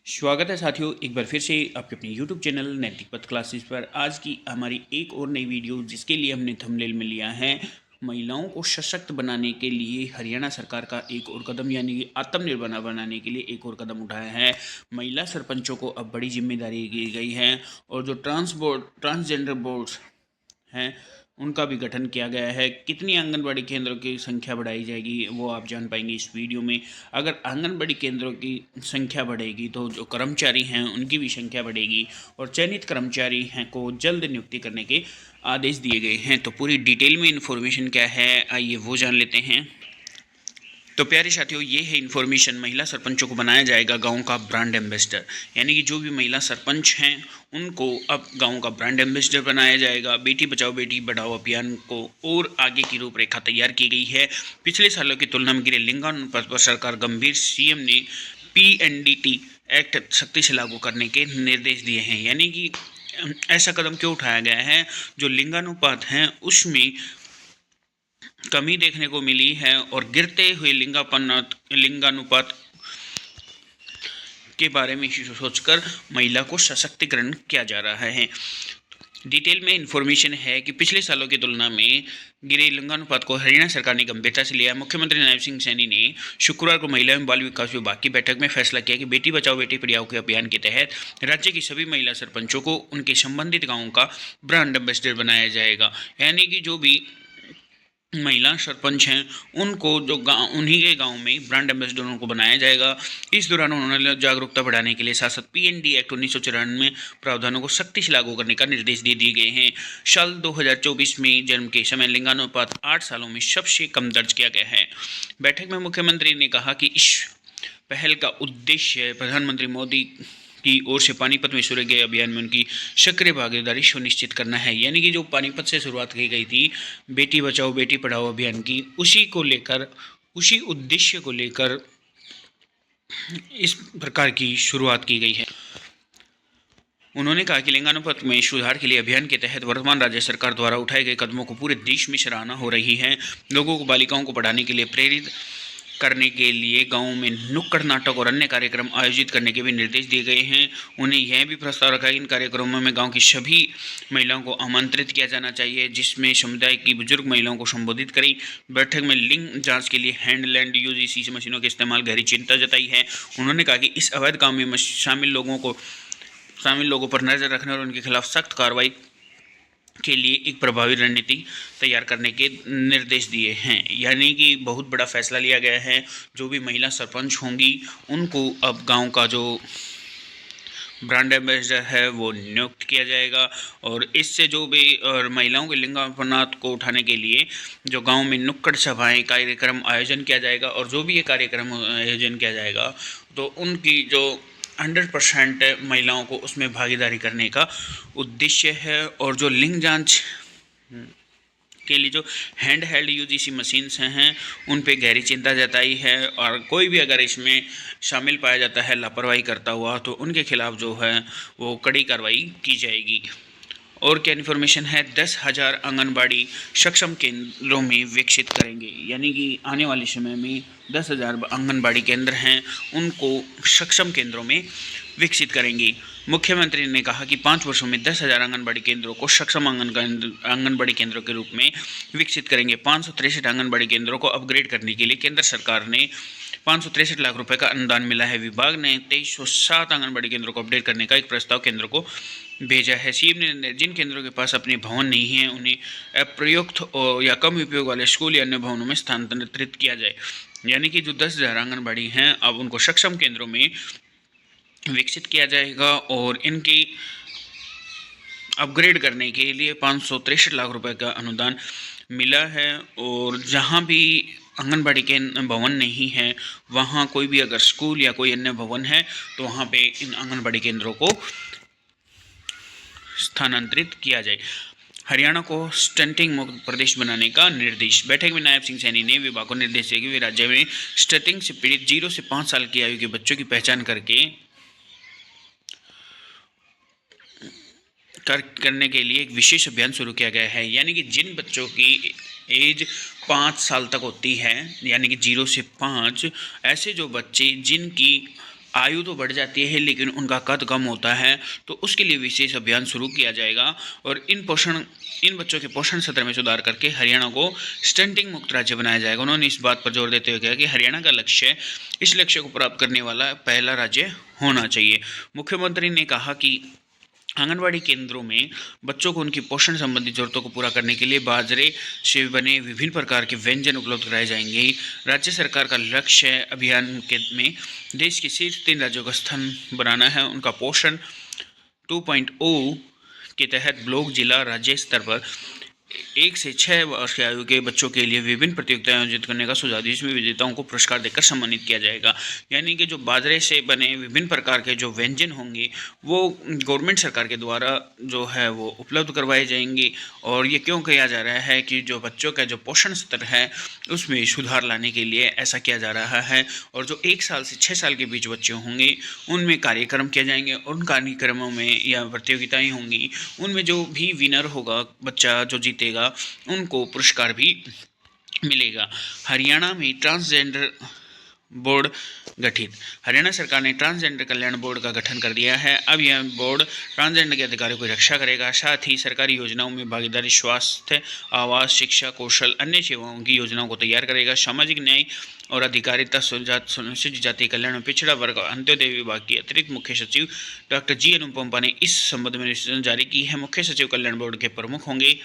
स्वागत है साथियों, एक बार फिर से आपके अपने YouTube चैनल नैतिक पथ क्लासेस पर। आज की हमारी एक और नई वीडियो, जिसके लिए हमने थंबनेल में लिया है महिलाओं को सशक्त बनाने के लिए हरियाणा सरकार का एक और कदम, यानी कि आत्मनिर्भर बनाने के लिए एक और कदम उठाया है। महिला सरपंचों को अब बड़ी जिम्मेदारी दी गई है और जो ट्रांसजेंडर बोर्ड्स हैं उनका भी गठन किया गया है। कितनी आंगनबाड़ी केंद्रों की संख्या बढ़ाई जाएगी वो आप जान पाएंगे इस वीडियो में। अगर आंगनबाड़ी केंद्रों की संख्या बढ़ेगी तो जो कर्मचारी हैं उनकी भी संख्या बढ़ेगी और चयनित कर्मचारी हैं को जल्द नियुक्ति करने के आदेश दिए गए हैं। तो पूरी डिटेल में इन्फॉर्मेशन क्या है आइए वो जान लेते हैं। तो प्यारे साथियों, ये है इन्फॉर्मेशन। महिला सरपंचों को बनाया जाएगा गांव का ब्रांड एम्बेसडर, यानी कि जो भी महिला सरपंच हैं उनको अब गांव का ब्रांड एम्बेसडर बनाया जाएगा। बेटी बचाओ बेटी पढ़ाओ अभियान को और आगे की रूपरेखा तैयार की गई है। पिछले सालों की तुलना में गिरे लिंगानुपात पर सरकार गंभीर। सीएम ने PNDT एक्ट सख्ती से लागू करने के निर्देश दिए हैं। यानी कि ऐसा कदम क्यों उठाया गया है, जो लिंगानुपात हैं उसमें कमी देखने को मिली है और गिरते हुए लिंगानुपात के बारे में सोचकर महिला को सशक्तिकरण किया जा रहा है। डिटेल में इन्फॉर्मेशन है कि पिछले सालों की तुलना में गिरे लिंगानुपात को हरियाणा सरकार ने गंभीरता से लिया। मुख्यमंत्री नायब सिंह सैनी ने शुक्रवार को महिला एवं बाल विकास विभाग की बैठक में फैसला किया कि बेटी बचाओ बेटी पढ़ाओ के अभियान के तहत राज्य की सभी महिला सरपंचों को उनके संबंधित गांवों का ब्रांड एम्बेसडर बनाया जाएगा। यानी कि जो भी महिला सरपंच हैं उनको जो गाँव उन्हीं के गांव में ब्रांड एम्बेसडरों को बनाया जाएगा। इस दौरान उन्होंने जागरूकता बढ़ाने के लिए साथ PND एक्ट 1994 प्रावधानों को सख्ती से लागू करने का निर्देश दे दिए गए हैं। साल 2024 में जन्म के समय लिंगानुपात 8 सालों में सबसे कम दर्ज किया गया है। बैठक में मुख्यमंत्री ने कहा कि इस पहल का उद्देश्य प्रधानमंत्री मोदी की ओर से पानीपत में शुरू गए अभियान में उनकी सक्रिय भागीदारी सुनिश्चित करना है। यानी कि जो पानीपत से शुरुआत की गई थी बेटी बचाओ बेटी पढ़ाओ अभियान की, उसी उद्देश्य को लेकर इस प्रकार की शुरुआत की गई है। उन्होंने कहा कि लिंगानुपात में सुधार के लिए अभियान के तहत वर्तमान राज्य सरकार द्वारा उठाए गए कदमों को पूरे देश में सराहना हो रही है। लोगों को बालिकाओं को पढ़ाने के लिए प्रेरित करने के लिए गाँव में नुक्कड़ नाटक और अन्य कार्यक्रम आयोजित करने के भी निर्देश दिए गए हैं। उन्हें यह भी प्रस्ताव रखा कि इन कार्यक्रमों में गांव की सभी महिलाओं को आमंत्रित किया जाना चाहिए, जिसमें समुदाय की बुजुर्ग महिलाओं को संबोधित करें। बैठक में लिंग जांच के लिए हैंडलैंड UGC मशीनों के इस्तेमाल गहरी चिंता जताई है। उन्होंने कहा कि इस अवैध काम में शामिल लोगों पर नजर रखने और उनके खिलाफ सख्त कार्रवाई के लिए एक प्रभावी रणनीति तैयार करने के निर्देश दिए हैं। यानी कि बहुत बड़ा फैसला लिया गया है। जो भी महिला सरपंच होंगी उनको अब गांव का जो ब्रांड एम्बेसडर है वो नियुक्त किया जाएगा और इससे जो भी और महिलाओं के लिंगानुपात को उठाने के लिए जो गांव में नुक्कड़ सभाएं कार्यक्रम आयोजन किया जाएगा और जो भी ये कार्यक्रम आयोजन किया जाएगा तो उनकी जो 100% महिलाओं को उसमें भागीदारी करने का उद्देश्य है। और जो लिंग जांच के लिए जो हैंड हेल्ड UGC मशीन्स हैं उन पे गहरी चिंता जताई है और कोई भी अगर इसमें शामिल पाया जाता है लापरवाही करता हुआ तो उनके खिलाफ जो है वो कड़ी कार्रवाई की जाएगी। और क्या इन्फॉर्मेशन है, 10,000 आंगनबाड़ी सक्षम केंद्रों में विकसित करेंगे। यानी कि आने वाले समय में 10,000 आंगनबाड़ी केंद्र हैं उनको सक्षम केंद्रों में विकसित करेंगे। मुख्यमंत्री ने कहा कि 5 वर्षों में 10,000 आंगनबाड़ी केंद्रों को सक्षम आंगनबाड़ी केंद्रों के रूप में विकसित करेंगे। 563 आंगनबाड़ी केंद्रों को अपग्रेड करने के लिए केंद्र सरकार ने 563 लाख रुपए का अनुदान मिला है। विभाग ने 2307 आंगनबाड़ी केंद्रों को अपडेट करने का एक प्रस्ताव केंद्र को भेजा है। सीएम ने जिन केंद्रों के पास अपने भवन नहीं है उन्हें अप्रयुक्त या कम उपयोग वाले स्कूल या अन्य भवनों में स्थानांतरित किया जाए। यानी कि जो 10,000 आंगनबाड़ी हैं अब उनको सक्षम केंद्रों में विकसित किया जाएगा और इनकी अपग्रेड करने के लिए 563 लाख रुपए का अनुदान मिला है। और जहां भी आंगनबाड़ी के भवन नहीं है वहां कोई भी अगर स्कूल या कोई अन्य भवन है तो वहां पे इन आंगनबाड़ी केंद्रों को स्थानांतरित किया जाए। हरियाणा को स्टंटिंग मुक्त प्रदेश बनाने का निर्देश। बैठक में नायब सिंह सैनी ने विभाग को निर्देश दिया कि वे राज्य में स्टंटिंग से पीड़ित 0 से 5 साल की आयु के बच्चों की पहचान करने के लिए एक विशेष अभियान शुरू किया गया है। यानी कि जिन बच्चों की एज 5 साल तक होती है, यानी कि 0 से 5, ऐसे जो बच्चे जिनकी आयु तो बढ़ जाती है लेकिन उनका कद कम होता है, तो उसके लिए विशेष अभियान शुरू किया जाएगा और इन बच्चों के पोषण सत्र में सुधार करके हरियाणा को स्टंटिंग मुक्त राज्य बनाया जाएगा। उन्होंने इस बात पर जोर देते हुए कहा कि हरियाणा का इस लक्ष्य को प्राप्त करने वाला पहला राज्य होना चाहिए। मुख्यमंत्री ने कहा कि आंगनबाड़ी केंद्रों में बच्चों को उनकी पोषण संबंधी जरूरतों को पूरा करने के लिए बाजरे से बने विभिन्न प्रकार के व्यंजन उपलब्ध कराए जाएंगे। राज्य सरकार का लक्ष्य अभियान में देश के शीर्ष 3 राज्यों का स्थान बनाना है। उनका पोषण 2.0 के तहत ब्लॉक, जिला, राज्य स्तर पर 1 से 6 वर्ष की आयु के बच्चों के लिए विभिन्न प्रतियोगिताएं आयोजित करने का सुझाव दिया, जिसमें विजेताओं को पुरस्कार देकर सम्मानित किया जाएगा। यानी कि जो बाजरे से बने विभिन्न प्रकार के जो व्यंजन होंगे वो गवर्नमेंट सरकार के द्वारा जो है वो उपलब्ध करवाए जाएंगे। और ये क्यों किया जा रहा है कि जो बच्चों का जो पोषण स्तर है उसमें सुधार लाने के लिए ऐसा किया जा रहा है। और जो 1 साल से 6 साल के बीच बच्चे होंगे उनमें कार्यक्रम किए जाएंगे। उन कार्यक्रमों में या प्रतियोगिताएँ होंगी उनमें जो भी विनर होगा, बच्चा जो जीतेगा, उनको पुरस्कार भी मिलेगा। हरियाणा में ट्रांसजेंडर बोर्ड गठित। हरियाणा सरकार ने ट्रांसजेंडर कल्याण बोर्ड का गठन कर दिया है। अब यह बोर्ड ट्रांसजेंडर के अधिकारों की रक्षा करेगा, साथ ही सरकारी योजनाओं में भागीदारी, स्वास्थ्य, आवास, शिक्षा, कौशल, अन्य सेवाओं की योजनाओं को तैयार करेगा। सामाजिक न्याय और अधिकारिता, अनुसूचित जाति कल्याण और पिछड़ा वर्ग और अंत्योदय विभाग के अतिरिक्त मुख्य सचिव डॉक्टर जी अनुपमा ने इस संबंध में अधिसूचना जारी की है। मुख्य सचिव कल्याण बोर्ड के प्रमुख होंगे।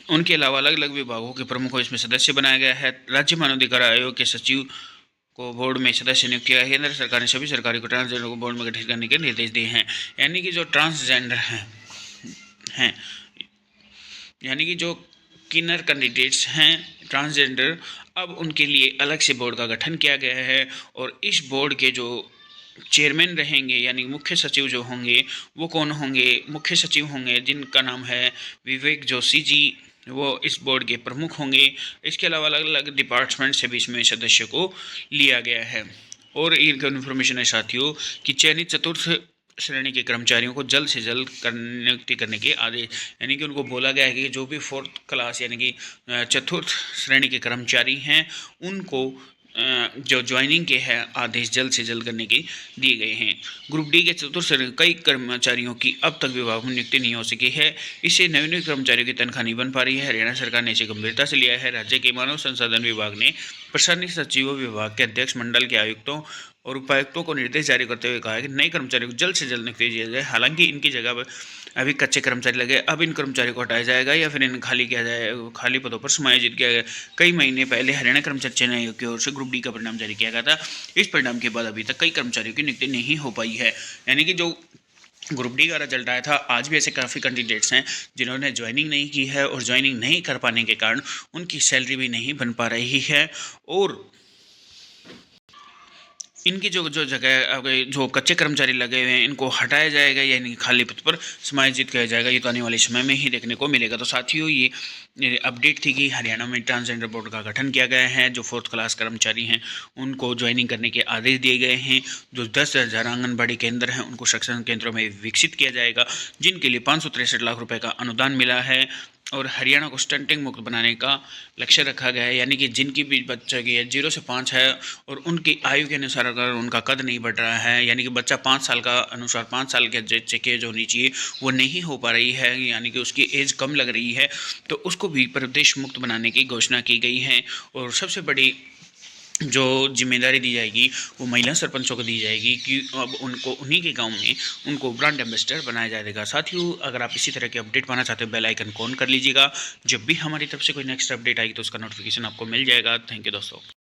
उनके अलावा अलग अलग विभागों के प्रमुख को इसमें सदस्य बनाया गया है। राज्य मानवाधिकार आयोग के सचिव को बोर्ड में सदस्य नियुक्त किया है। केंद्र सरकार ने सभी सरकारी को ट्रांसजेंडर को बोर्ड में गठित करने के निर्देश दिए हैं। यानी कि जो ट्रांसजेंडर हैं यानी कि जो किन्नर कैंडिडेट्स हैं ट्रांसजेंडर, अब उनके लिए अलग से बोर्ड का गठन किया गया है। और इस बोर्ड के जो चेयरमैन रहेंगे यानी मुख्य सचिव जो होंगे वो कौन होंगे? मुख्य सचिव होंगे जिनका नाम है विवेक जोशी जी, वो इस बोर्ड के प्रमुख होंगे। इसके अलावा अलग अलग डिपार्टमेंट से भी इसमें सदस्य को लिया गया है। और एक इन्फॉर्मेशन है साथियों कि चयनित चतुर्थ श्रेणी के कर्मचारियों को जल्द से जल्द नियुक्ति करने के आदेश, यानी कि उनको बोला गया है कि जो भी 4th क्लास यानी कि चतुर्थ श्रेणी के कर्मचारी हैं उनको जो ज्वाइनिंग के हैं आदेश जल्द से जल्द करने के दिए गए हैं। ग्रुप डी के चतुर्थ श्रेणी कई कर्मचारियों की अब तक विभाग में नियुक्ति नहीं हो सकी है। इससे नवीन कर्मचारियों की तनख्वाह नहीं बन पा रही है। हरियाणा सरकार ने इसे गंभीरता से लिया है। राज्य के मानव संसाधन विभाग ने प्रशासनिक सचिवों, विभाग के अध्यक्ष, मंडल के आयुक्तों और उपायुक्तों को निर्देश जारी करते हुए कहा है कि नए कर्मचारियों को जल्द से जल्द नियुक्ति दी जाए। हालांकि इनकी जगह पर अभी कच्चे कर्मचारी लगे, अब इन कर्मचारियों को हटाया जाएगा या फिर इन्हें खाली किया जाएगा, खाली पदों पर समायोजित किया गया। कई महीने पहले हरियाणा कर्मचारी चयन आयोग की ओर से ग्रुप डी का परिणाम जारी किया गया था। इस परिणाम के बाद अभी तक कई कर्मचारियों की नियुक्ति नहीं हो पाई है। यानी कि जो ग्रुप डी का रिजल्ट आया था, आज भी ऐसे काफ़ी कैंडिडेट्स हैं जिन्होंने ज्वाइनिंग नहीं की है और ज्वाइनिंग नहीं कर पाने के कारण उनकी सैलरी भी नहीं बन पा रही है। और इनकी जो जगह जो कच्चे कर्मचारी लगे हुए हैं इनको हटाया जाएगा या इनकी खाली पद पर समायोजित किया जाएगा, ये तो आने वाले समय में ही देखने को मिलेगा। तो साथियों ये अपडेट थी कि हरियाणा में ट्रांसजेंडर बोर्ड का गठन किया गया है। जो 4th क्लास कर्मचारी हैं उनको ज्वाइनिंग करने के आदेश दिए गए हैं। जो 10,000 आंगनबाड़ी केंद्र हैं उनको शिक्षण केंद्रों में विकसित किया जाएगा, जिनके लिए 563 लाख रुपये का अनुदान मिला है। और हरियाणा को स्टंटिंग मुक्त बनाने का लक्ष्य रखा गया है, यानी कि जिनकी भी बच्चे की एज 0 से 5 है और उनकी आयु के अनुसार अगर उनका कद नहीं बढ़ रहा है, यानी कि बच्चा 5 साल का अनुसार 5 साल के जो एज होनी चाहिए वो नहीं हो पा रही है, यानी कि उसकी एज कम लग रही है, तो उसको भी प्रदेश मुक्त बनाने की घोषणा की गई है। और सबसे बड़ी जो जिम्मेदारी दी जाएगी वो महिला सरपंचों को दी जाएगी कि अब उनको उन्हीं के गांव में उनको ब्रांड एम्बेसडर बनाया जाएगा। साथियों, अगर आप इसी तरह के अपडेट पाना चाहते हो बेल आइकन को ऑन कर लीजिएगा। जब भी हमारी तरफ से कोई नेक्स्ट अपडेट आएगी तो उसका नोटिफिकेशन आपको मिल जाएगा। थैंक यू दोस्तों।